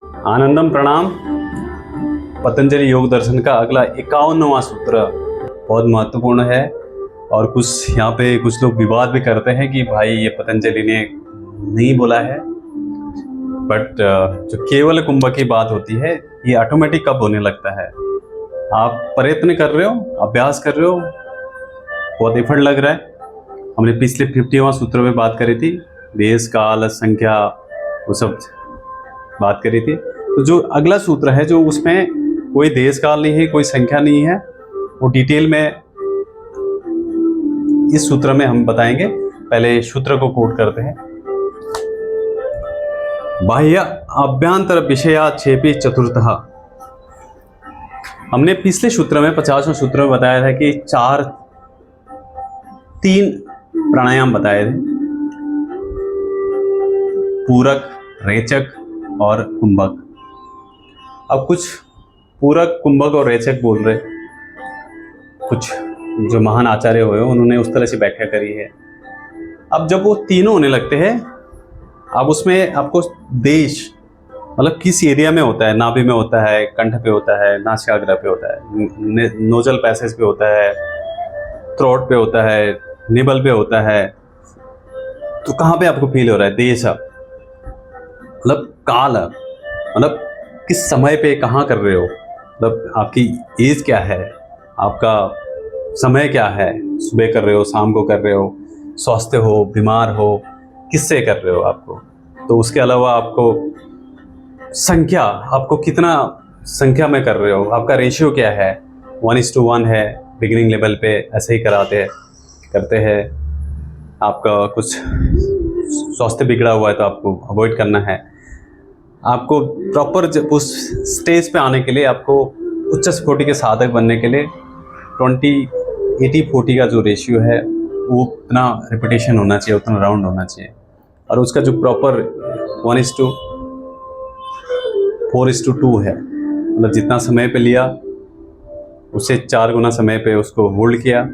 आनंदम प्रणाम। पतंजलि योग दर्शन का अगला 51वां सूत्र बहुत महत्वपूर्ण है और कुछ यहाँ पे कुछ लोग विवाद भी करते हैं कि भाई ये पतंजलि ने नहीं बोला है, बट जो केवल कुंभ की बात होती है ये ऑटोमेटिक कब होने लगता है। आप प्रयत्न कर रहे हो, अभ्यास कर रहे हो, बहुत एफर्ट लग रहा है। हमने पिछले 50वां सूत्र में बात करी थी, देश काल संख्या वो सब बात करी थी। तो जो अगला सूत्र है जो उसमें कोई देश काल नहीं है, कोई संख्या नहीं है, वो डिटेल में इस सूत्र में हम बताएंगे। पहले सूत्र को कोट करते हैं। बाह्य अभ्यंतर विषया छेपी चतुर्थः। हमने पिछले सूत्र में 50वें सूत्र में बताया था कि तीन प्राणायाम बताए थे, पूरक, रेचक और कुंभक। अब कुछ पूरक, कुंभक और रेचक बोल रहे, कुछ जो महान आचार्य हुए उन्होंने उस तरह से व्याख्या करी है। अब जब वो तीनों होने लगते हैं, अब उसमें आपको देश मतलब किस एरिया में होता है, नाभि में होता है, कंठ पे होता है, नासिकाग्र पे होता है, नोजल पैसेज पे होता है, थ्रोट पे होता है, निबल पे होता है, तो कहाँ पे आपको फील हो रहा है? देश मतलब काल, मतलब किस समय पे कहाँ कर रहे हो, मतलब आपकी एज क्या है, आपका समय क्या है, सुबह कर रहे हो, शाम को कर रहे हो, स्वस्थ हो, बीमार हो, किससे कर रहे हो आपको। तो उसके अलावा आपको संख्या, आपको कितना संख्या में कर रहे हो, आपका रेशियो क्या है, 1:1 है बिगिनिंग लेवल पे, ऐसे ही करते हैं। आपका कुछ स्वास्थ्य बिगड़ा हुआ है तो आपको अवॉइड करना है। आपको प्रॉपर उस स्टेज पे आने के लिए, आपको उच्च स्फूर्ति के साधक बनने के लिए 20-80-40 का जो रेशियो है वो उतना रिपीटेशन होना चाहिए, उतना राउंड होना चाहिए। और उसका जो प्रॉपर 1:4:2 है, मतलब जितना समय पे लिया उससे 4 गुना समय पे उसको होल्ड किया,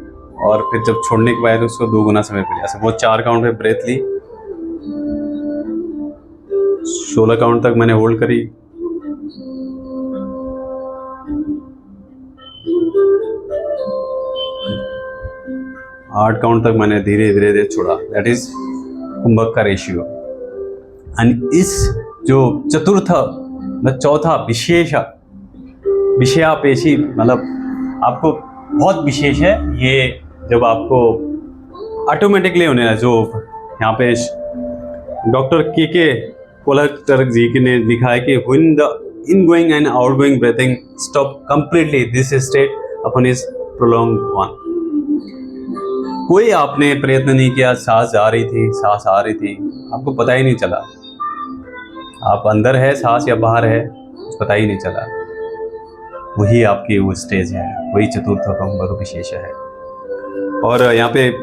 और फिर जब छोड़ने के बाद उसको 2 गुना समय पे लिया। वो 4 काउंट पे ब्रेथ ली, 16 काउंट तक मैंने होल्ड करी, 8 काउंट तक मैंने धीरे धीरे छोड़ा। दैट इज कुंभक का रेशियो। एंड इस जो चतुर्थ मतलब चौथा विषयापेशी, मतलब आपको बहुत विशेष है ये, जब आपको ऑटोमेटिकली होने लगा। जो यहाँ पे डॉक्टर के कोलटर जी ने लिखा है कि when the ingoing and outgoing breathing stop completely, this state अपन इज प्रोलॉन्ग्ड वन। कोई आपने प्रयत्न नहीं किया, सांस जा रही थी, सांस आ रही थी, आपको पता ही नहीं चला आप अंदर है सांस या बाहर है, पता ही नहीं चला। वही आपकी वो स्टेज है, वही चतुर्थ कुंभक विशेष है। और यहाँ पे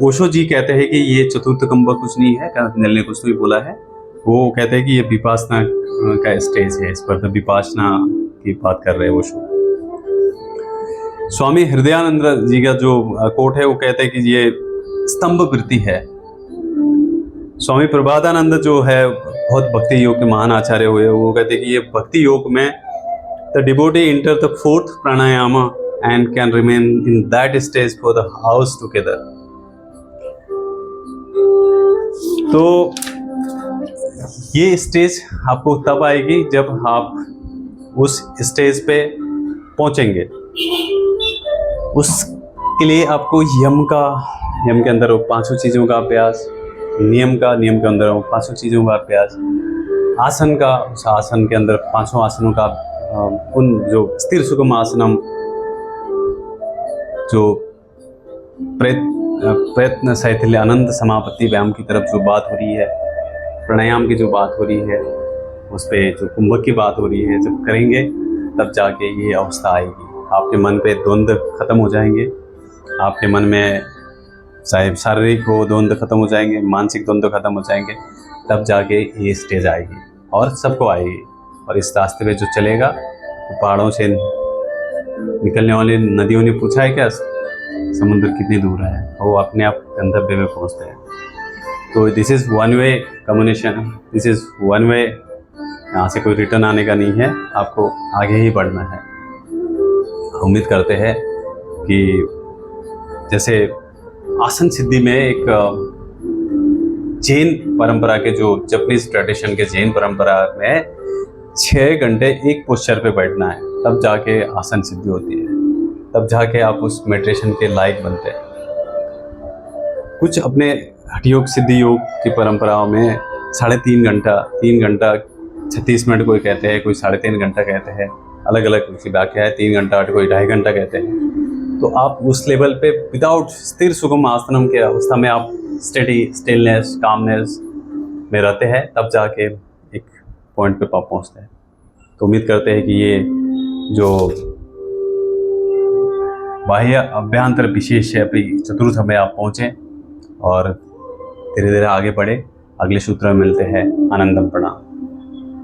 ओशो जी कहते हैं कि ये चतुर्थ कुंभक कुछ नहीं है, नल ने कुछ तो भी बोला है। वो कहते हैं कि ये विपासना का स्टेज है, इस पर तो विपासना की बात कर रहे हैं ओशो। स्वामी हृदयानंद जी का जो कोट है वो कहते हैं कि ये स्तंभ वृत्ति है। स्वामी प्रभादानंद जो है बहुत भक्ति योग के महान आचार्य हुए, वो कहते हैं कि ये भक्ति योग में the devotee enter the 4th pranayama and can remain in that stage for the house together. तो ये स्टेज आपको तब आएगी जब आप उस स्टेज पे पहुंचेंगे। उसके लिए आपको यम के अंदर वो 5 चीज़ों का अभ्यास, नियम के अंदर वो 5 चीज़ों का अभ्यास, आसन का, उस आसन के अंदर 5 आसनों का, उन जो स्थिर सुगम आसनम, जो प्रयत्न शैथिल्य अनंत समापत्ति व्यायाम की तरफ जो बात हो रही है, प्राणायाम की जो बात हो रही है, उस पर जो कुंभक की बात हो रही है, जब करेंगे तब जाके ये अवस्था आएगी। आपके मन पे द्वंद्व खत्म हो जाएंगे, आपके मन में चाहे शारीरिक हो द्वंद्व खत्म हो जाएंगे, मानसिक द्वंद्व खत्म हो जाएंगे, तब जाके ये स्टेज आएगी और सबको आएगी। और इस रास्ते पे जो चलेगा, तो पहाड़ों से निकलने वाली नदियों ने पूछा है क्या समुद्र कितनी दूर है, वो अपने आप गंतव्य में पहुंचते हैं। तो this is one way communication, this is one way यहाँ से कोई रिटर्न आने का नहीं है, आपको आगे ही बढ़ना है। उम्मीद करते हैं कि जैसे आसन सिद्धि में एक जैन परंपरा के, जो जापानीज ट्रेडिशन के जैन परंपरा में 6 घंटे एक पोस्चर पे बैठना है, तब जाके आसन सिद्धि होती है, तब जाके आप उस मेडिटेशन के लायक बनते हैं। कुछ अपने हठयोग सिद्धि योग की परंपराओं में 3.5 घंटा, 3 घंटा 36 मिनट कोई कहते हैं, कोई 3.5 घंटा कहते हैं, अलग अलग उसकी व्याख्या है। 3 घंटा, कोई 2.5 घंटा कहते हैं। तो आप उस लेवल पे विदाउट स्थिर सुगम आसनम के अवस्था में आप स्टिलनेस, कामनेस में रहते हैं, तब जाके एक पॉइंट पे आप पहुंचते हैं। तो उम्मीद करते हैं कि ये जो बाह्य अभ्यंतर विशेष है, अपनी चतुर्थ में आप पहुँचें और धीरे धीरे आगे बढ़े। अगले सूत्र में मिलते हैं। आनंदम प्रणाम।